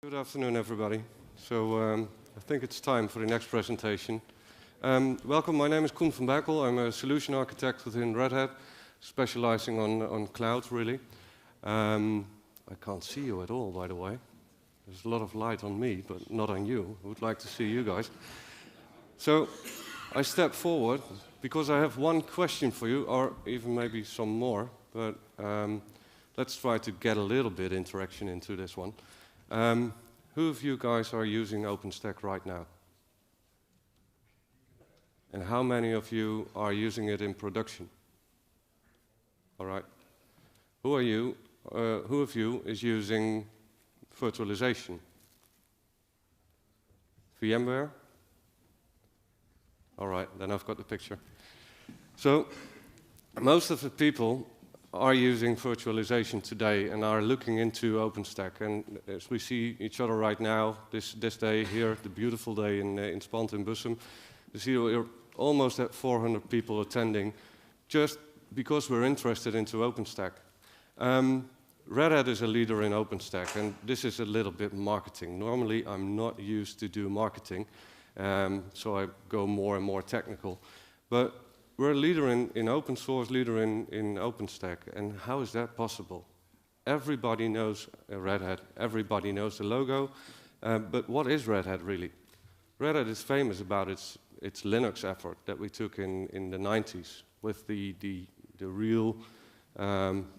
Good afternoon, everybody. I think it's time for the next presentation. Welcome, my name is Koen van Berkel. I'm a solution architect within Red Hat, specializing on cloud, really. I can't see you at all, by the way. There's a lot of light on me, but not on you. I would like to see you guys. So I step forward because I have one question for you, or even maybe some more, but let's try to get a little bit interaction into this one. Who of you guys are using OpenStack right now? And how many of you are using it in production? All right. Who are you? Who of you is using virtualization? VMware? All right, then I've got the picture. So most of the people are using virtualization today and are looking into OpenStack. And as we see each other right now, this day here, the beautiful day in Spant in Bussum, you see we're almost at 400 people attending just because we're interested into OpenStack. Red Hat is a leader in OpenStack, and this is a little bit marketing. Normally, I'm not used to do marketing, so I go more and more technical. But we're a leader in open source, leader in OpenStack, and how is that possible? Everybody knows Red Hat, everybody knows the logo, but what is Red Hat really? Red Hat is famous about its Linux effort that we took in the 90s, with the real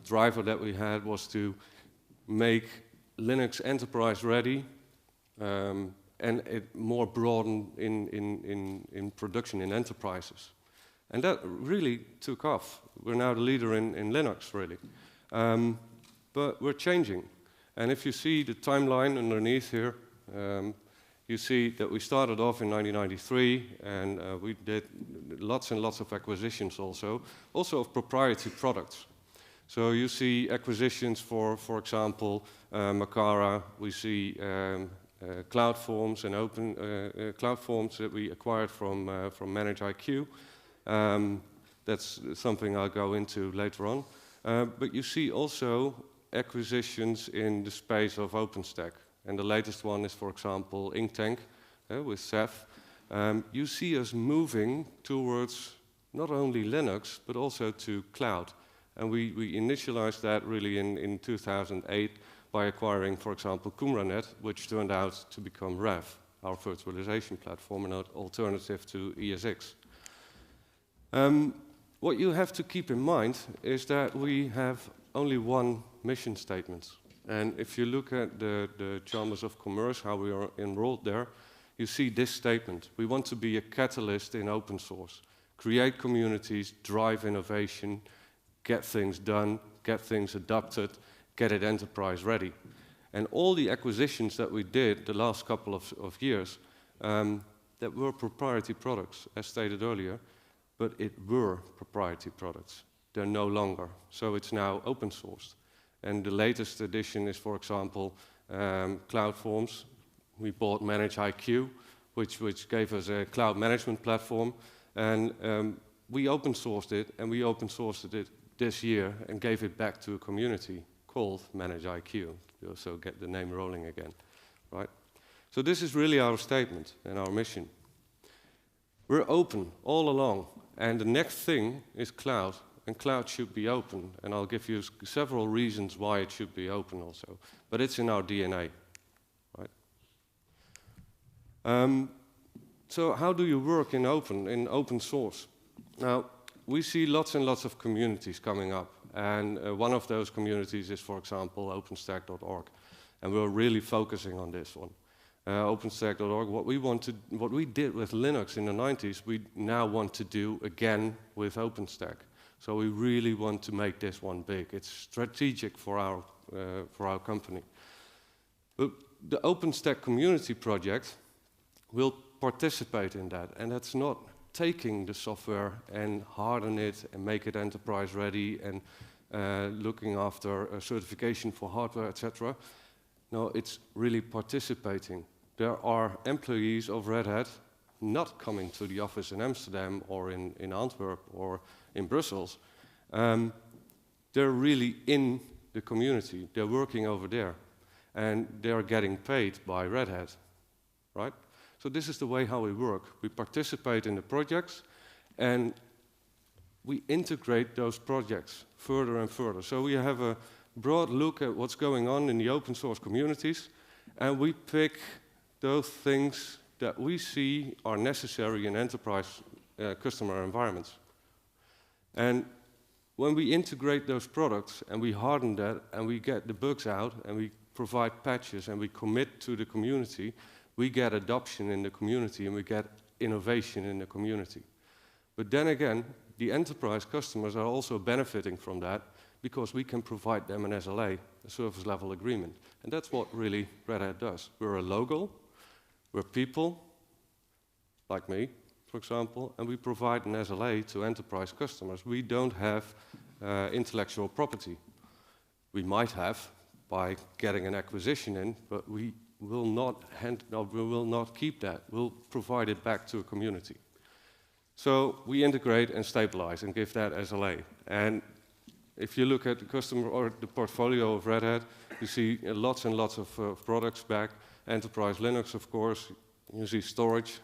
driver that we had was to make Linux enterprise ready, and it more broadened in production in enterprises. And that really took off. We're now the leader in Linux, really. But we're changing. And if you see the timeline underneath here, you see that we started off in 1993, and we did lots and lots of acquisitions also of proprietary products. So you see acquisitions for example, Makara. We see CloudForms and open CloudForms that we acquired from ManageIQ. That's something I'll go into later on. But you see also acquisitions in the space of OpenStack. And the latest one is, for example, Inktank with Ceph. You see us moving towards not only Linux, but also to cloud. And we initialized that really in 2008 by acquiring, for example, Qumranet, which turned out to become REV, our virtualization platform, an alternative to ESX. What you have to keep in mind is that we have only one mission statement. And if you look at the Chambers of Commerce, how we are enrolled there, you see this statement. We want to be a catalyst in open source, create communities, drive innovation, get things done, get things adopted, get it enterprise ready. And all the acquisitions that we did the last couple of years that were proprietary products, as stated earlier, but it were proprietary products. They're no longer. So it's now open sourced. And the latest addition is, for example, CloudForms. We bought ManageIQ, which gave us a cloud management platform. And we open sourced it, and we open sourced it this year and gave it back to a community called ManageIQ. So get the name rolling again, right? So this is really our statement and our mission. We're open all along. And the next thing is cloud, and cloud should be open. And I'll give you several reasons why it should be open also. But it's in our DNA, right? So how do you work in open source? Now, we see lots and lots of communities coming up. And one of those communities is, for example, OpenStack.org. And we're really focusing on this one. OpenStack.org, what we did with Linux in the 90s, we now want to do again with OpenStack. So we really want to make this one big. It's strategic for our company. But the OpenStack community project will participate in that, and that's not taking the software and harden it and make it enterprise ready and looking after a certification for hardware, etc. No, it's really participating. There are employees of Red Hat not coming to the office in Amsterdam or in Antwerp or in Brussels. They're really in the community. They're working over there. and they are getting paid by Red Hat, right? So this is the way how we work. We participate in the projects, and we integrate those projects further and further. So we have a broad look at what's going on in the open source communities, and we pick those things that we see are necessary in enterprise customer environments. And when we integrate those products and we harden that and we get the bugs out and we provide patches and we commit to the community, we get adoption in the community and we get innovation in the community. But then again, the enterprise customers are also benefiting from that because we can provide them an SLA, a service level agreement. And that's what really Red Hat does. We're a logo, we're people, like me, for example, and we provide an SLA to enterprise customers. We don't have intellectual property. We might have by getting an acquisition in, but we will not keep that. We'll provide it back to a community. So we integrate and stabilize and give that SLA. And if you look at the customer or the portfolio of Red Hat, you see lots and lots of products back. Enterprise Linux, of course. You see storage.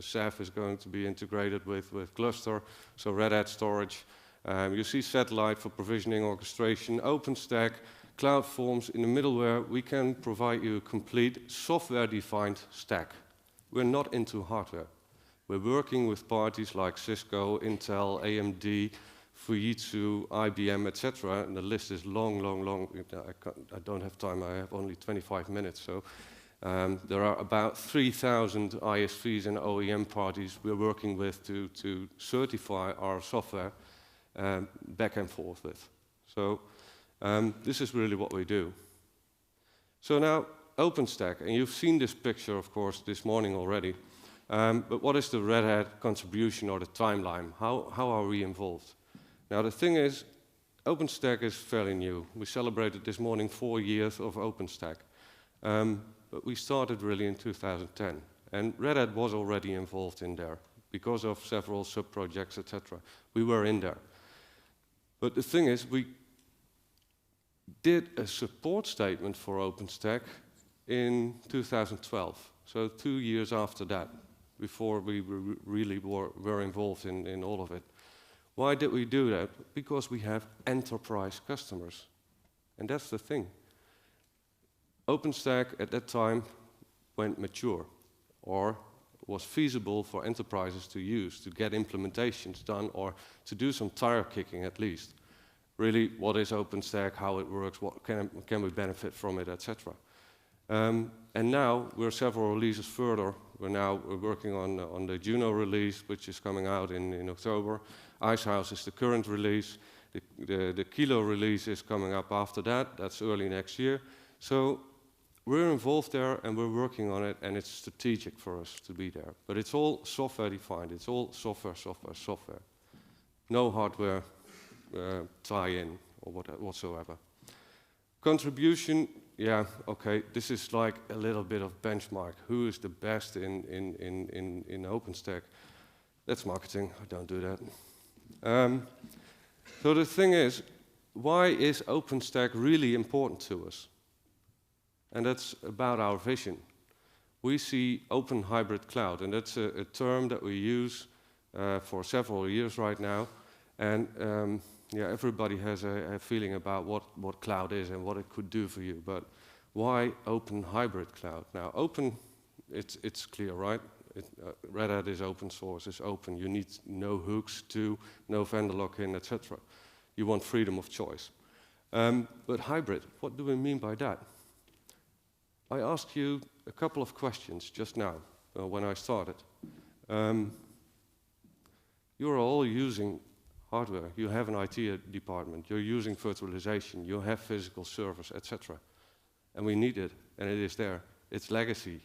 Ceph is going to be integrated with cluster, so Red Hat storage. You see satellite for provisioning orchestration, OpenStack, Cloud Forms. In the middleware, we can provide you a complete software-defined stack. We're not into hardware. We're working with parties like Cisco, Intel, AMD, Fujitsu, IBM, etc. And the list is long, long, long. I don't have time. I have only 25 minutes. So there are about 3,000 ISVs and OEM parties we're working with to certify our software back and forth with. So this is really what we do. So now, OpenStack, and you've seen this picture, of course, this morning already. But what is the Red Hat contribution or the timeline? How are we involved? Now, the thing is, OpenStack is fairly new. We celebrated this morning 4 years of OpenStack. But we started really in 2010. And Red Hat was already involved in there because of several sub-projects, etc. We were in there. But the thing is, we did a support statement for OpenStack in 2012. So 2 years after that, before we really were involved in all of it. Why did we do that? Because we have enterprise customers. And that's the thing. OpenStack at that time went mature, or was feasible for enterprises to use, to get implementations done, or to do some tire kicking at least. Really, what is OpenStack, how it works, what can we benefit from it, etc. And now we're several releases further. We're working on the Juno release, which is coming out in October. Icehouse is the current release. The Kilo release is coming up after that. That's early next year. So we're involved there and we're working on it, and it's strategic for us to be there. But it's all software defined. It's all software, software, software. No hardware tie-in or whatsoever. Contribution, yeah, okay, this is like a little bit of benchmark. Who is the best in OpenStack? That's marketing, I don't do that. So the thing is, why is OpenStack really important to us? And that's about our vision. We see open hybrid cloud, and that's a term that we use for several years right now. And yeah, everybody has a feeling about what cloud is and what it could do for you. But why open hybrid cloud? Now, open, it's clear, right? Red Hat is open source, it's open. You need no hooks to, no vendor lock-in, etc. You want freedom of choice. But hybrid, what do we mean by that? I asked you a couple of questions just now when I started. You're all using hardware. You have an IT department. You're using virtualization. You have physical servers, etc. And we need it, and it is there. It's legacy.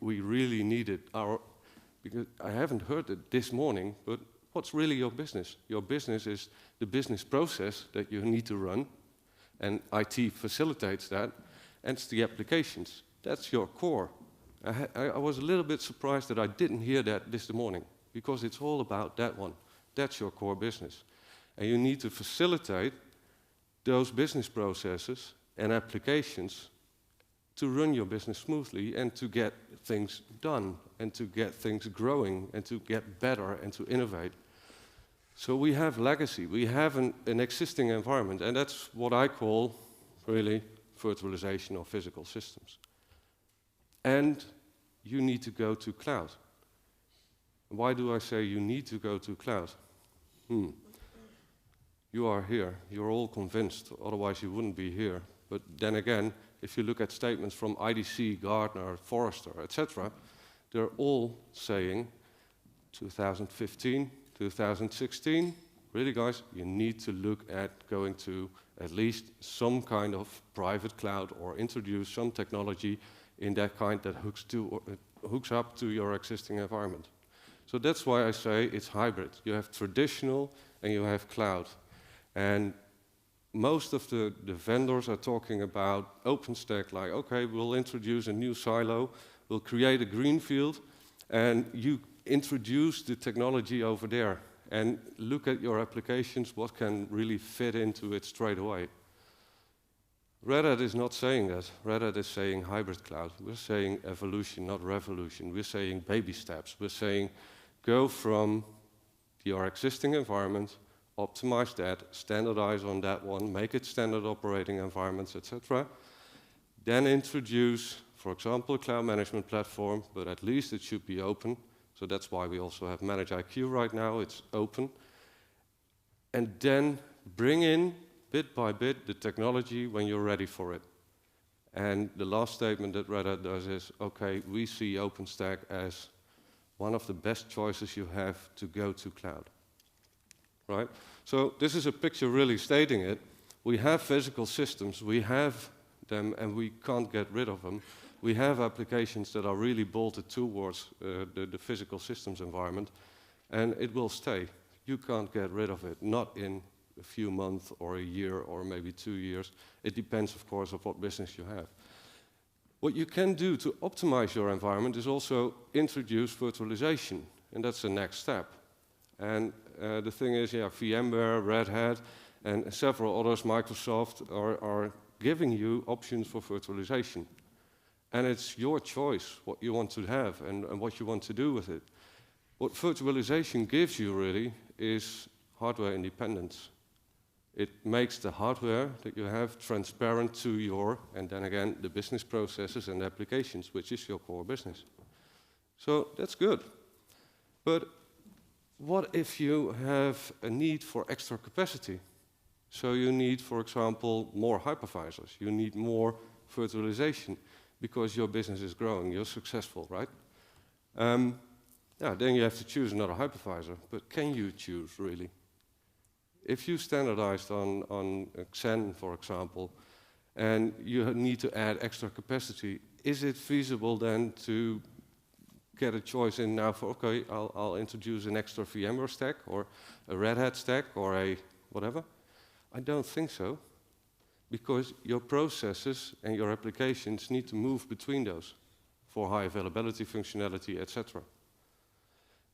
We really need it. Because I haven't heard it this morning, but what's really your business? Your business is the business process that you need to run, and IT facilitates that, and it's the applications. That's your core. I was a little bit surprised that I didn't hear that this morning, because it's all about that one. That's your core business. And you need to facilitate those business processes and applications to run your business smoothly and to get things done and to get things growing and to get better and to innovate. So we have legacy, we have an existing environment, and that's what I call really virtualization of physical systems. And you need to go to cloud. Why do I say you need to go to cloud? You are here, you're all convinced, otherwise you wouldn't be here. But then again, if you look at statements from IDC, Gartner, Forrester, etc., they're all saying 2015, 2016, really guys, you need to look at going to at least some kind of private cloud or introduce some technology in that kind that hooks up to your existing environment. So that's why I say it's hybrid. You have traditional and you have cloud. And most of the vendors are talking about OpenStack, like, okay, we'll introduce a new silo, we'll create a greenfield, and you introduce the technology over there and look at your applications, what can really fit into it straight away. Red Hat is not saying that. Red Hat is saying hybrid cloud. We're saying evolution, not revolution. We're saying baby steps. We're saying go from your existing environment, optimize that, standardize on that one, make it standard operating environments, etc. Then introduce, for example, a cloud management platform, but at least it should be open. So that's why we also have ManageIQ right now, it's open. And then bring in, bit by bit, the technology when you're ready for it. And the last statement that Red Hat does is, okay, we see OpenStack as one of the best choices you have to go to cloud. Right? So this is a picture really stating it. We have physical systems, we have them, and we can't get rid of them. We have applications that are really bolted towards the physical systems environment, and it will stay. You can't get rid of it, not in a few months or a year or maybe 2 years. It depends, of course, on what business you have. What you can do to optimize your environment is also introduce virtualization, and that's the next step. And the thing is, yeah, VMware, Red Hat, and several others, Microsoft, are giving you options for virtualization. And it's your choice what you want to have and what you want to do with it. What virtualization gives you really is hardware independence. It makes the hardware that you have transparent to your, and then again, the business processes and applications, which is your core business. So that's good. But what if you have a need for extra capacity? So you need, for example, more hypervisors. You need more virtualization because your business is growing, you're successful, right? Yeah, then you have to choose another hypervisor. But can you choose, really? If you standardized on Xen, for example, and you need to add extra capacity, is it feasible then to get a choice in now for, okay, I'll introduce an extra VMware stack or a Red Hat stack or a whatever? I don't think so, because your processes and your applications need to move between those for high availability functionality, etc.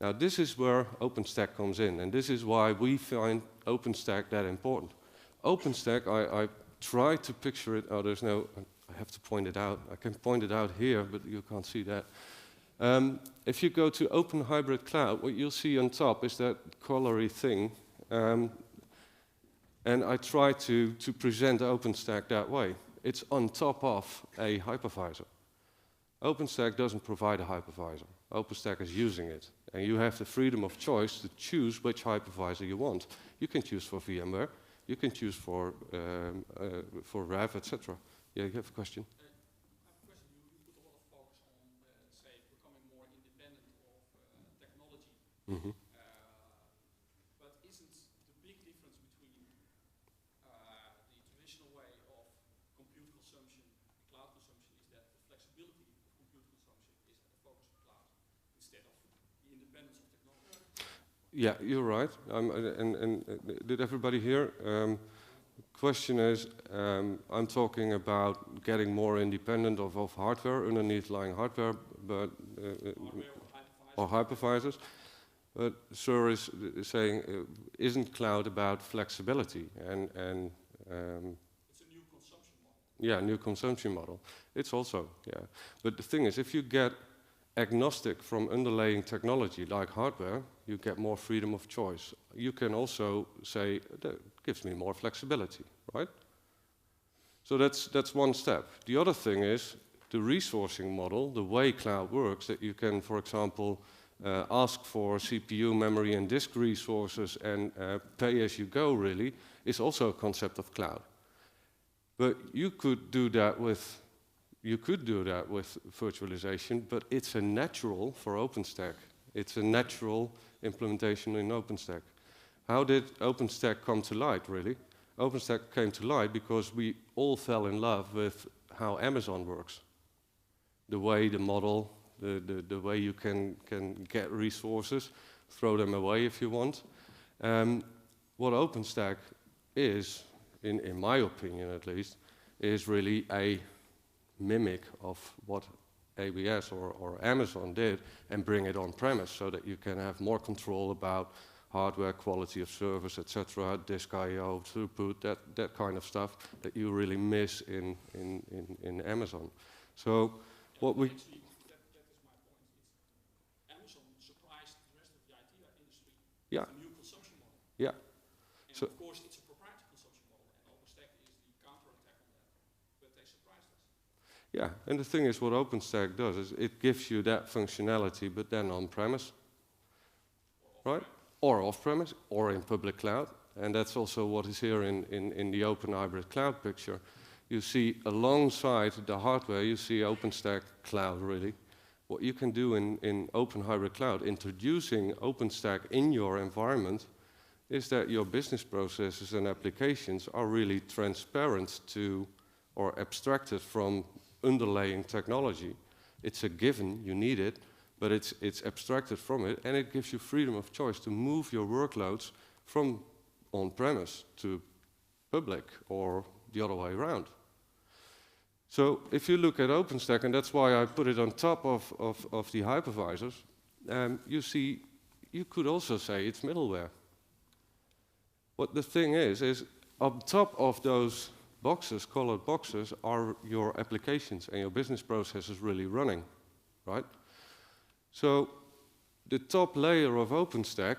Now this is where OpenStack comes in, and this is why we find OpenStack that important. OpenStack, I try to picture it, there's no, I have to point it out. I can point it out here, but you can't see that. If you go to Open Hybrid Cloud, what you'll see on top is that colory thing. And I try to present OpenStack that way. It's on top of a hypervisor. OpenStack doesn't provide a hypervisor. OpenStack is using it. And you have the freedom of choice to choose which hypervisor you want. You can choose for VMware. You can choose for RAV, etc. Yeah, you have a question? I have a question. You put a lot of focus on, say, becoming more independent of technology. Mm-hmm. But isn't the big difference between the traditional way of compute consumption and cloud consumption is that the flexibility of compute consumption is at the focus of cloud instead of the independence of technology? Yeah, you're right. And did everybody hear? Question is, I'm talking about getting more independent of hardware, underneath lying hardware, but or hypervisors. But Sir is saying, isn't cloud about flexibility? And it's a new consumption model. Yeah, new consumption model. It's also, yeah. But the thing is, if you get agnostic from underlying technology like hardware, you get more freedom of choice. You can also say, that gives me more flexibility, right? So that's one step. The other thing is the resourcing model, the way cloud works, that you can, for example, ask for CPU, memory, and disk resources and pay as you go, really, is also a concept of cloud. But you could do that with virtualization, but it's a natural for OpenStack. It's a natural implementation in OpenStack. How did OpenStack come to light, really? OpenStack came to light because we all fell in love with how Amazon works. The way the model, the way you can get resources, throw them away if you want. What OpenStack is, in my opinion at least, is really a mimic of what AWS or Amazon did and bring it on-premise so that you can have more control about hardware, quality of service, etc., disk I/O, throughput, that kind of stuff that you really miss in Amazon. So what we... Actually, that is my point. Amazon surprised the rest of the IT industry Yeah. with a new consumption model. Yeah. And So of course, it's a proprietary consumption model, and OpenStack is the counterattack on that. But they surprised us. yeah, and the thing is, what OpenStack does is it gives you that functionality, but then on-premise, right? Or off-premise, or in public cloud. And that's also what is here in the open hybrid cloud picture. You see alongside the hardware, you see OpenStack cloud, really. What you can do in open hybrid cloud, introducing OpenStack in your environment, is that your business processes and applications are really transparent to, or abstracted from underlying technology. It's a given, you need it, but it's abstracted from it, and it gives you freedom of choice to move your workloads from on-premise to public or the other way around. So if you look at OpenStack, and that's why I put it on top of the hypervisors, you see, you could also say it's middleware. What the thing is on top of those boxes, colored boxes, are your applications and your business processes really running, right? So the top layer of OpenStack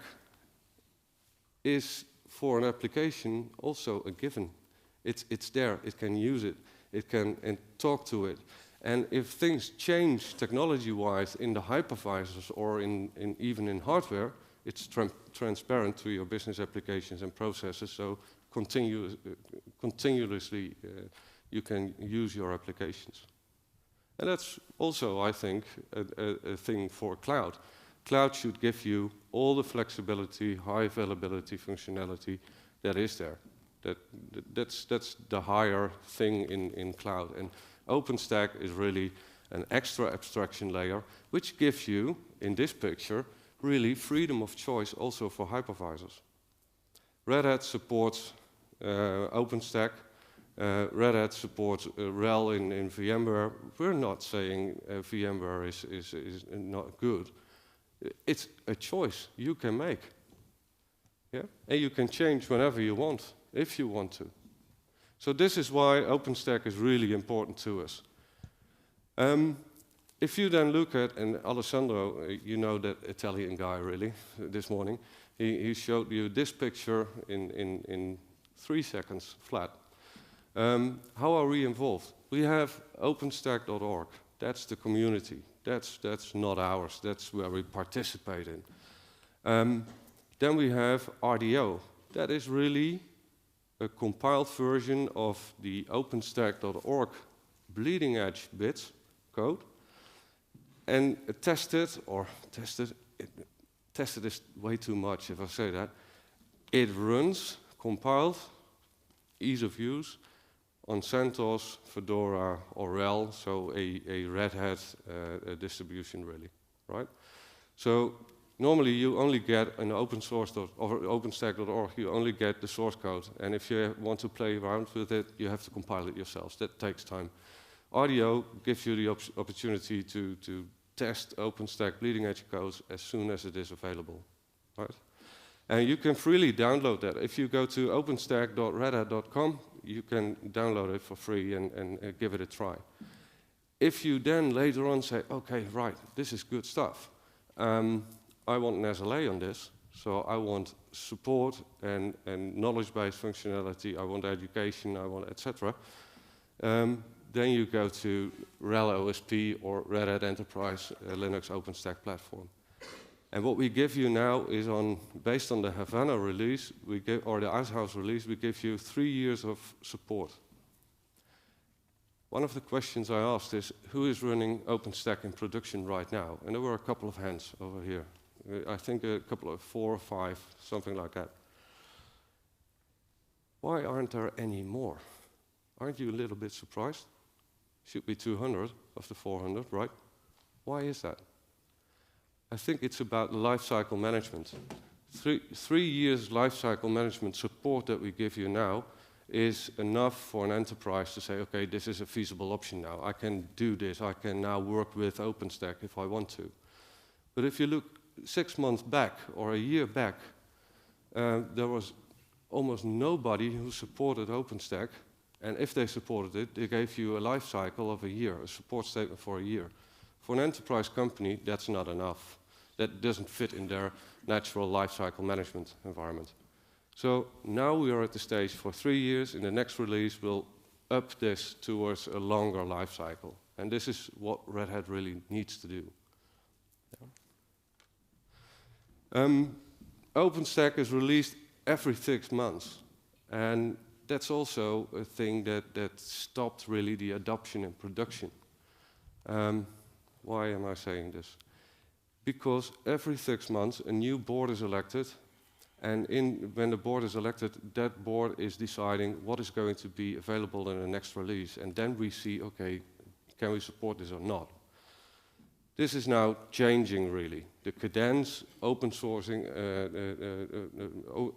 is, for an application, also a given. It's there, it can use it, it can and talk to it. And if things change technology-wise in the hypervisors or even in hardware, it's transparent to your business applications and processes, so continuously you can use your applications. And that's also, I think, a thing for cloud. Cloud should give you all the flexibility, high availability functionality that is there. That's the higher thing in cloud. And OpenStack is really an extra abstraction layer, which gives you, in this picture, really freedom of choice also for hypervisors. Red Hat supports OpenStack. Red Hat supports RHEL in VMware. We're not saying VMware is not good. It's a choice you can make. Yeah? And you can change whenever you want, if you want to. So this is why OpenStack is really important to us. If you then look at, and Alessandro, you know that Italian guy really, this morning, he showed you this picture in 3 seconds flat. How are we involved? We have OpenStack.org. That's the community. That's not ours. That's where we participate in. Then we have RDO. That is really a compiled version of the OpenStack.org bleeding edge bits code. And tested is way too much if I say that. It runs compiled, ease of use, on CentOS, Fedora, or RHEL, so a Red Hat distribution really, right? So normally you only get an open source or OpenStack.org, you only get the source code, and if you want to play around with it, you have to compile it yourselves. That takes time. RDO gives you the opportunity to test OpenStack bleeding edge codes as soon as it is available, right? And you can freely download that. If you go to openstack.redhat.com, you can download it for free and give it a try. If you then later on say, okay, right, this is good stuff. I want an SLA on this, so I want support and knowledge-based functionality, I want education, I want etc. Then you go to RHEL OSP or Red Hat Enterprise Linux OpenStack platform. And what we give you now is based on the Havana release, or the Icehouse release, we give you 3 years of support. One of the questions I asked is, who is running OpenStack in production right now? And there were a couple of hands over here. I think a couple of 4 or 5, something like that. Why aren't there any more? Aren't you a little bit surprised? Should be 200 of the 400, right? Why is that? I think it's about lifecycle management. 3 years lifecycle management support that we give you now is enough for an enterprise to say, okay, this is a feasible option now. I can do this. I can now work with OpenStack if I want to. But if you look 6 months back or a year back, there was almost nobody who supported OpenStack. And if they supported it, they gave you a life cycle of a year, a support statement for a year. For an enterprise company, that's not enough. That doesn't fit in their natural life cycle management environment. So now we are at the stage for 3 years. In the next release, we'll up this towards a longer life cycle. And this is what Red Hat really needs to do. OpenStack is released every 6 months. And that's also a thing that stopped really the adoption in production. Why am I saying this? Because every 6 months a new board is elected, and when the board is elected, that board is deciding what is going to be available in the next release. And then we see, okay, can we support this or not? This is now changing really. The cadence, open sourcing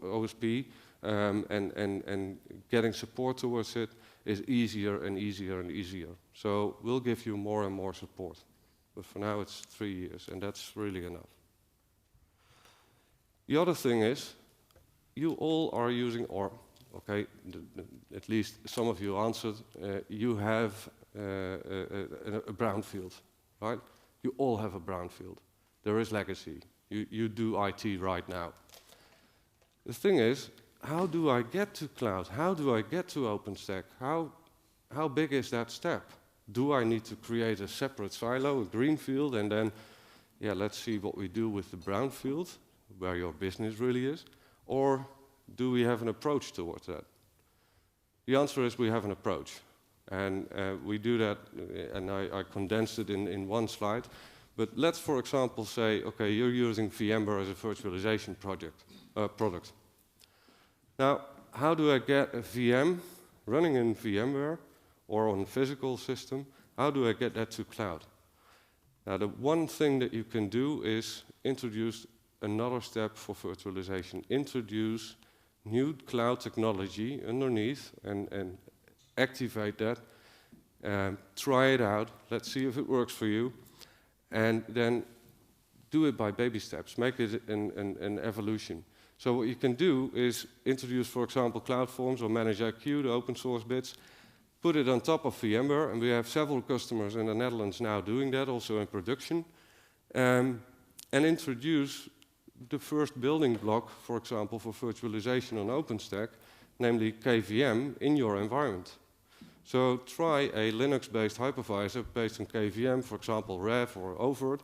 OSP, and getting support towards it is easier and easier and easier. So we'll give you more and more support. But for now it's 3 years, and that's really enough. The other thing is, you all are using, or okay, at least some of you answered, you have a brownfield, right? You all have a brownfield. There is legacy. You do IT right now. The thing is, how do I get to cloud? How do I get to OpenStack? How big is that step? Do I need to create a separate silo, a greenfield, and then, yeah, let's see what we do with the brownfield, where your business really is? Or do we have an approach towards that? The answer is we have an approach. And we do that, and I condensed it in one slide. But let's, for example, say, okay, you're using VMware as a virtualization product. Now, how do I get a VM running in VMware or on a physical system? How do I get that to cloud? Now, the one thing that you can do is introduce another step for virtualization. Introduce new cloud technology underneath and activate that, try it out, let's see if it works for you, and then do it by baby steps, make it an evolution. So what you can do is introduce, for example, CloudForms or ManageIQ, the open source bits, put it on top of VMware, and we have several customers in the Netherlands now doing that, also in production, and introduce the first building block, for example, for virtualization on OpenStack, namely KVM, in your environment. So try a Linux-based hypervisor based on KVM, for example, Rev or Overt.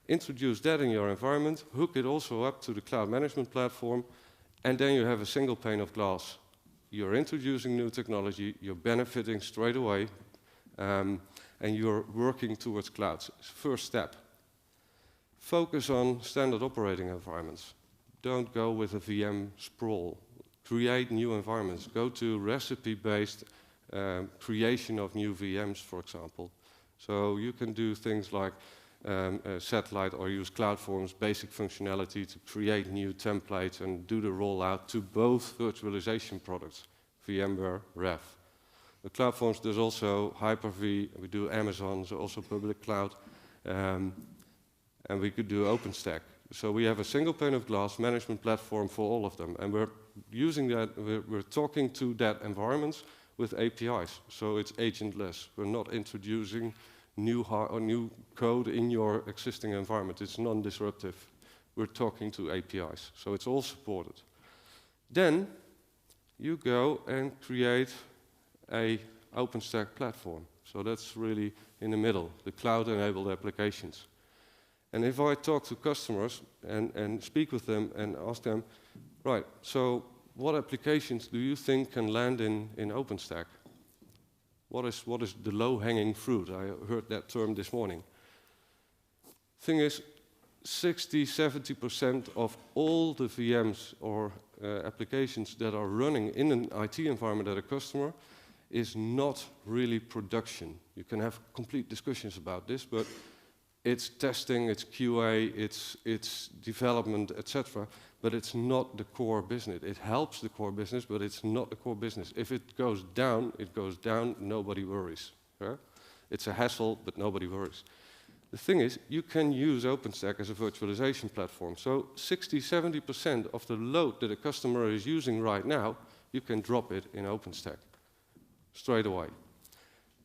Introduce that in your environment, hook it also up to the cloud management platform, and then you have a single pane of glass. You're introducing new technology, you're benefiting straight away, and you're working towards clouds. First step. Focus on standard operating environments. Don't go with a VM sprawl. Create new environments. Go to recipe-based creation of new VMs, for example. So you can do things like satellite or use CloudForms basic functionality to create new templates and do the rollout to both virtualization products, VMware, Rev. The CloudForms does also Hyper-V, we do Amazon, so also public cloud, and we could do OpenStack. So we have a single pane of glass management platform for all of them, and we're using that, we're talking to that environments with APIs, so it's agentless. We're not introducing new code in your existing environment. It's non-disruptive. We're talking to APIs, so it's all supported. Then you go and create a OpenStack platform. So that's really in the middle, the cloud-enabled applications. And if I talk to customers and speak with them and ask them, right, so what applications do you think can land in OpenStack? What is the low-hanging fruit? I heard that term this morning. Thing is, 60–70% of all the VMs or applications that are running in an IT environment at a customer is not really production. You can have complete discussions about this, but it's testing, it's QA, it's development, etc. But it's not the core business. It helps the core business, but it's not the core business. If it goes down, nobody worries. Yeah? It's a hassle, but nobody worries. The thing is, you can use OpenStack as a virtualization platform. So 60–70% of the load that a customer is using right now, you can drop it in OpenStack straight away.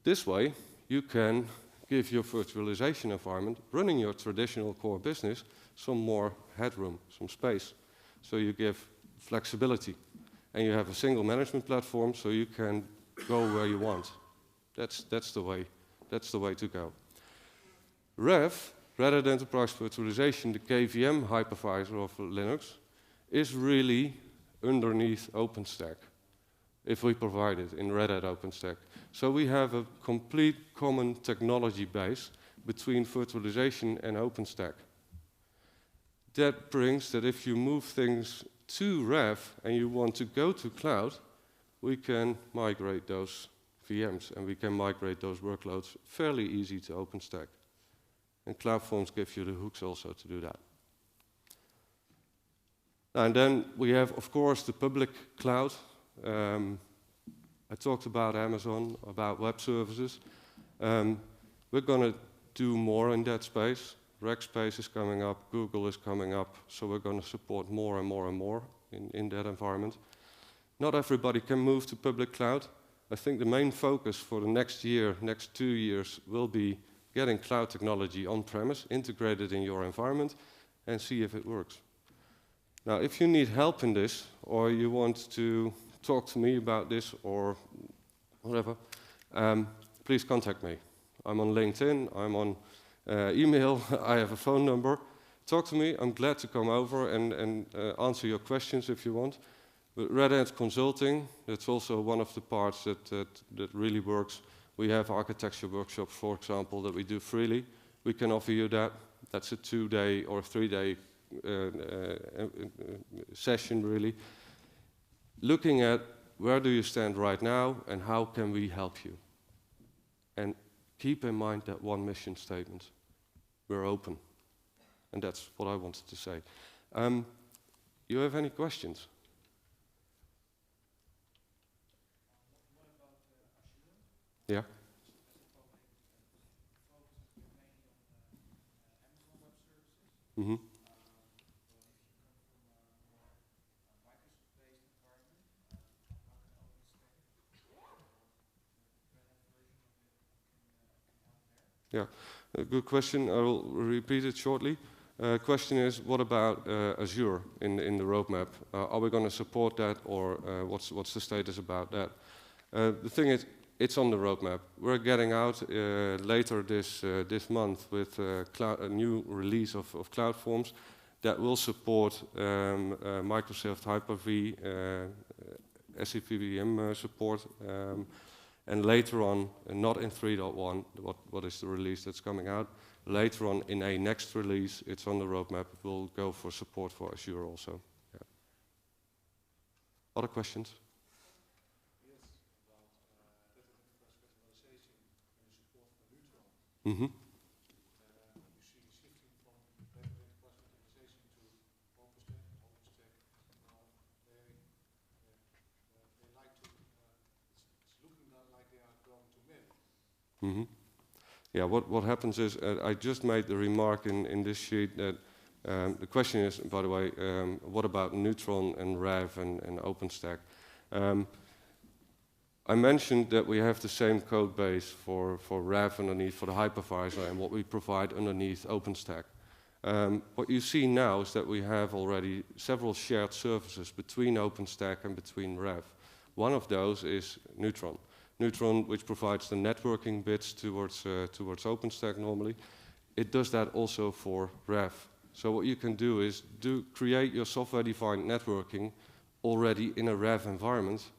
This way, you can give your virtualization environment, running your traditional core business, some more headroom, some space. So you give flexibility. And you have a single management platform, so you can go where you want. That's the way to go. REV, Red Hat Enterprise Virtualization, the KVM hypervisor of Linux, is really underneath OpenStack, if we provide it in Red Hat OpenStack. So we have a complete common technology base between virtualization and OpenStack. That brings that if you move things to REV and you want to go to cloud, we can migrate those VMs and we can migrate those workloads fairly easy to OpenStack. And CloudForms gives you the hooks also to do that. And then we have, of course, the public cloud. I talked about Amazon, about web services. We're going to do more in that space. Rackspace is coming up, Google is coming up, so we're going to support more and more and more in that environment. Not everybody can move to public cloud. I think the main focus for the next year, next 2 years, will be getting cloud technology on-premise, integrated in your environment, and see if it works. Now, if you need help in this, or you want to talk to me about this, or whatever, please contact me. I'm on LinkedIn, I'm on email, I have a phone number. Talk to me, I'm glad to come over and answer your questions if you want. But Red Hat Consulting, that's also one of the parts that really works. We have architecture workshops, for example, that we do freely. We can offer you that. That's a 2-day or 3-day session, really. Looking at where do you stand right now and how can we help you. And keep in mind that one mission statement. We're open. And that's what I wanted to say. You have any questions? Yeah. Mm-hmm. Yeah, a good question. I will repeat it shortly. Question is, what about Azure in the roadmap? Are we going to support that, or what's the status about that? The thing is, it's on the roadmap. We're getting out later this month with a new release of CloudForms that will support Microsoft Hyper-V, SCVM support, and later on, not in 3.1, what is the release that's coming out, later on in a next release, it's on the roadmap, it will go for support for Azure also. Yeah. Other questions? Mm-hmm. You see shifting from enterprise virtualization to OpenStack. They like to, it's looking like they are going to marry. Mm-hmm. Yeah, what happens is, I just made the remark in this sheet that The question is, by the way, what about Neutron and Rev and OpenStack? I mentioned that we have the same code base for Rev underneath for the hypervisor and what we provide underneath OpenStack. What you see now is that we have already several shared services between OpenStack and between Rev. One of those is Neutron. Neutron, which provides the networking bits towards OpenStack normally. It does that also for Rev. So what you can do is create your software-defined networking already in a Rev environment,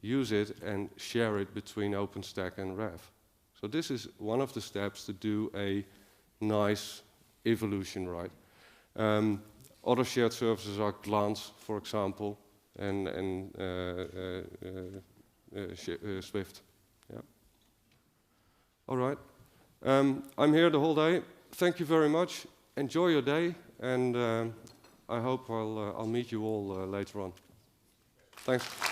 use it and share it between OpenStack and Rev. So this is one of the steps to do a nice evolution right. Other shared services are Glance, for example, and Swift. Yeah. All right. I'm here the whole day. Thank you very much. Enjoy your day, and I hope I'll meet you all later on. Thanks.